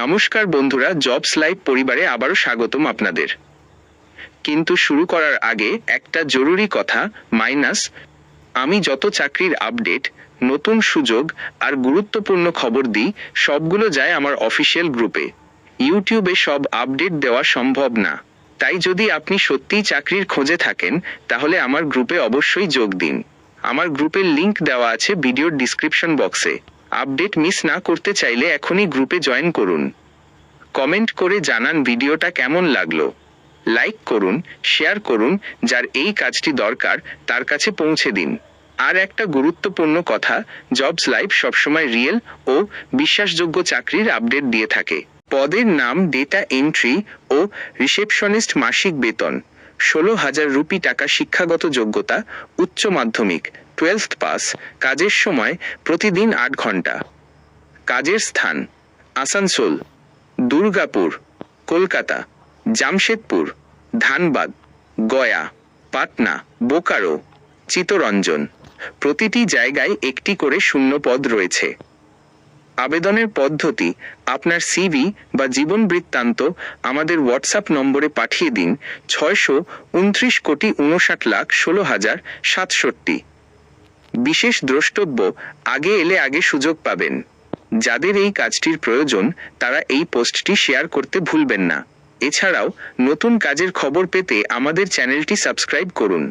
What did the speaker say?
নমস্কার বন্ধুরা, jobs live পরিবারে আবারও স্বাগতম আপনাদের। কিন্তু শুরু করার আগে একটা জরুরি কথা, আমি যত চাকরির আপডেট, নতুন সুযোগ আর গুরুত্বপূর্ণ খবর দিই, সবগুলো যায় আমার অফিসিয়াল গ্রুপে। ইউটিউবে সব আপডেট দেওয়া সম্ভব না, তাই যদি আপনি সত্যিই চাকরির খোঁজে থাকেন তাহলে আমার গ্রুপে অবশ্যই যোগ দিন। আমার গ্রুপের লিংক দেওয়া আছে ভিডিওর ডিসক্রিপশন বক্সে। আপডেট মিস না করতে চাইলে এখনই গ্রুপে জয়েন করুন। কমেন্ট করে জানান ভিডিওটা কেমন লাগলো। লাইক করুন, শেয়ার করুন, যার এই কাজটি দরকার তার কাছে পৌঁছে দিন। আর একটা গুরুত্বপূর্ণ কথা, জবস লাইভ সবসময় রিয়েল ও বিশ্বাসযোগ্য চাকরির আপডেট দিয়ে থাকে। পদের নাম ডেটা এন্ট্রি ও রিসেপশনিস্ট, মাসিক বেতন 16,000 রুপি টাকা, শিক্ষাগত যোগ্যতা উচ্চ মাধ্যমিক 12th পাস, কাজের সময় প্রতিদিন 8 ঘন্টা। কাজের স্থান আসানসোল, দুর্গাপুর, কলকাতা, জামশেদপুর, ধানবাদ, গয়া, পাটনা, বোকারো, চিত্তরঞ্জন। প্রতিটি জায়গায় একটি করে শূন্য পদ রয়েছে। আবেদনের পদ্ধতি, আপনার সিভি বা জীবন বৃত্তান্ত আমাদের হোয়াটসঅ্যাপ নম্বরে পাঠিয়ে দিন 629,59,16,067। বিশেষ দ্রষ্টব্য, আগে এলে আগে সুযোগ পাবেন। যাদের এই কাজটির প্রয়োজন তারা এই পোস্টটি শেয়ার করতে ভুলবেন না। এছাড়াও নতুন কাজের খবর পেতে আমাদের চ্যানেলটি সাবস্ক্রাইব করুন।